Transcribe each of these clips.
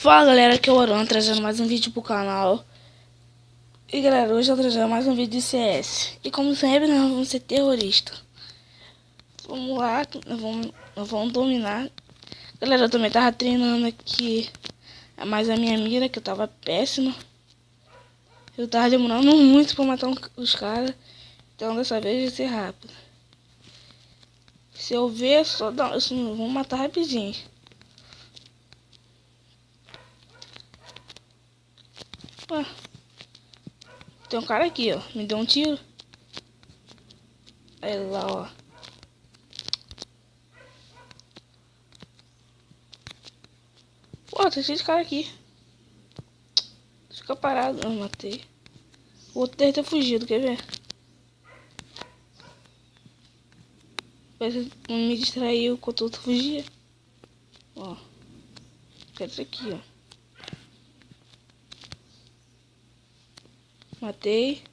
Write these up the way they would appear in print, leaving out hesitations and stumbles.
Fala galera, aqui é o Aron trazendo mais um vídeo pro canal. E galera, hoje eu tô trazendo mais um vídeo de CS. E como sempre, nós vamos ser terroristas. Vamos lá, nós vamos dominar. Galera, eu também tava treinando aqui mais a minha mira, que eu tava péssima. Eu tava demorando muito pra matar os caras. Então dessa vez vai ser rápido. Se eu ver, só dá, vamos matar rapidinho. Ué, tem um cara aqui, ó. Me deu um tiro. Aí lá, ó. Pô, tem cheio de cara aqui. Fica parado. Eu matei. O outro deve ter fugido, quer ver? Parece que me distraiu enquanto o outro fugia. Ó. Quero isso aqui, ó. Matei.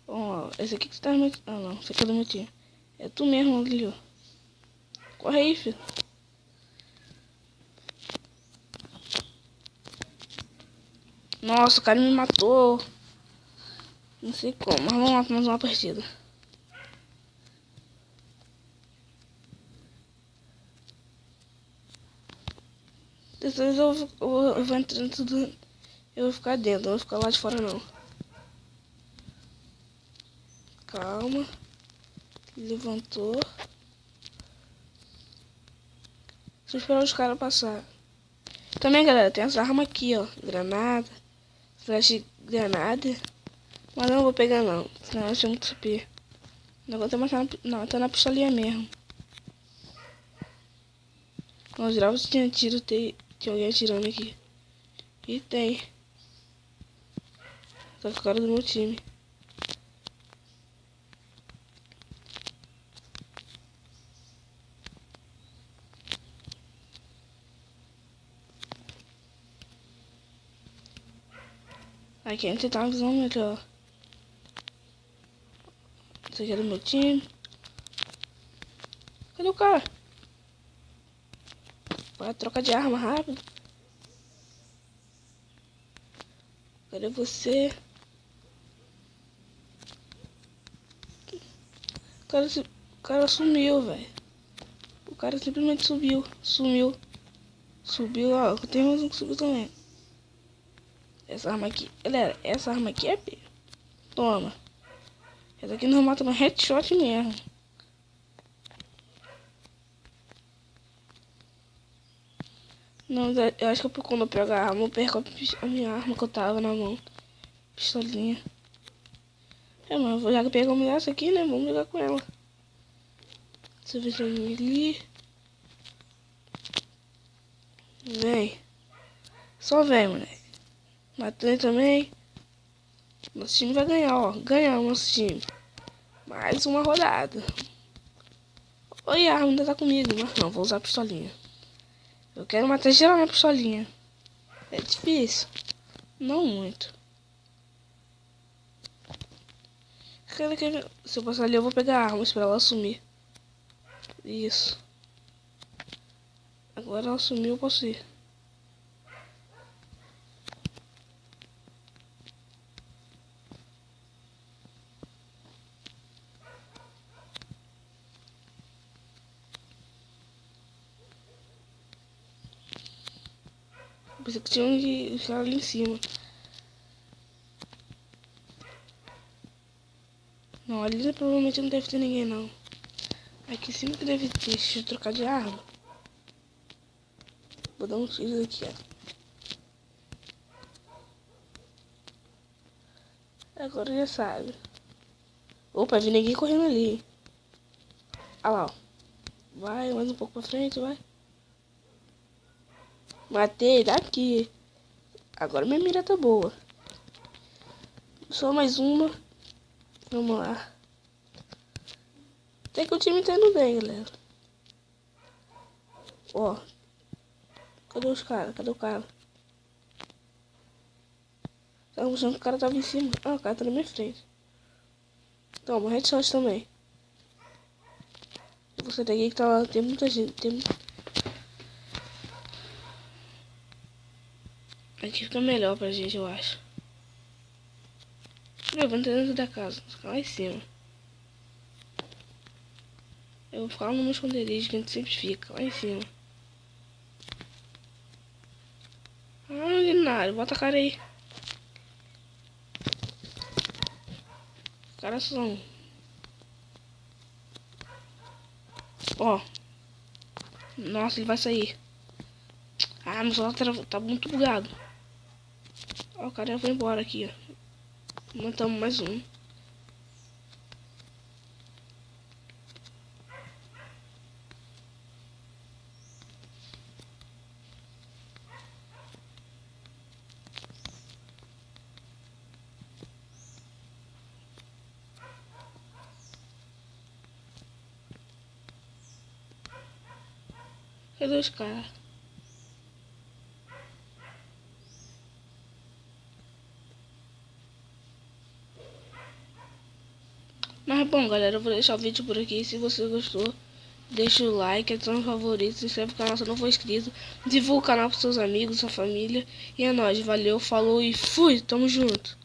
Ó, esse aqui que você tá me... Ah, não. Esse aqui é do meu time. É tu mesmo, ali, ó. Corre aí, filho. Nossa, o cara me matou. Não sei como, mas vamos lá pra mais uma partida. Dessa vez eu vou entrar tudo. Eu vou ficar dentro, não vou ficar lá de fora não. Calma. Levantou. Só esperar os caras passar. Também, galera, tem essa arma aqui, ó. Granada. Flash granada. Mas eu não vou pegar não. Senão eu achei muito super. O negócio tá na pistolinha mesmo. Não jurava que tinha tiro, tem alguém atirando aqui. E tem. Tá com o cara do meu time. Aqui a gente tá uma visão melhor. Esse aqui é do meu time. Cadê o cara? Vai trocar de arma rápido. Cadê você? O cara sumiu, velho. O cara simplesmente sumiu. Subiu, ó. Tem mais um que subiu também. Essa arma aqui, galera, essa arma aqui é P. Toma. Essa aqui não mata no headshot mesmo. Não, eu acho que quando eu pego a arma, eu perco a minha arma que eu tava na mão. Pistolinha. É, mas já que pegamos essa aqui, né? Vamos jogar com ela. Deixa eu ver se eu me li. Vem. Só vem, moleque. Matei também. Nosso time vai ganhar, ó. Ganhar o nosso time. Mais uma rodada. Oi, a arma ainda tá comigo. Mas não, vou usar a pistolinha. Eu quero matar geral na pistolinha. É difícil. Não muito. Se eu passar ali, eu vou pegar a arma, esperar ela sumir. Isso. Agora ela sumiu, eu posso ir. Pensei que tinha um cara ali em cima. Não, ali provavelmente não deve ter ninguém, não. Aqui em cima que deve ter. Deixa eu trocar de arma. Vou dar um tiro aqui, ó. Agora já sabe. Opa, vi ninguém correndo ali. Olha lá, ó. Vai, mais um pouco pra frente, vai. Matei daqui. Agora minha mira tá boa. Só mais uma. Vamos lá. Até que o time tá indo bem, galera. Ó. Cadê os caras? Cadê o cara? Tava mostrando que o cara tava em cima. Ah, o cara tá na minha frente. Toma, headshot também. Você daqui que tá lá, tem muita gente. Aqui fica melhor pra gente, eu acho. Eu vou entrar dentro da casa. Vou ficar lá em cima. Eu vou ficar no meu esconderijo que a gente sempre fica, lá em cima. Ah, ordinário, bota a cara aí. Caras são. Ó. Nossa, ele vai sair. Ah, meu celular tá muito bugado. Ó, o cara foi embora aqui, ó. Matamos mais um. Cadê os caras? Mas bom, galera, eu vou deixar o vídeo por aqui. Se você gostou, deixa o like, adiciona os favoritos, se inscreve no canal se não for inscrito, divulga o canal para seus amigos, sua família. E é nóis, valeu, falou e fui, tamo junto.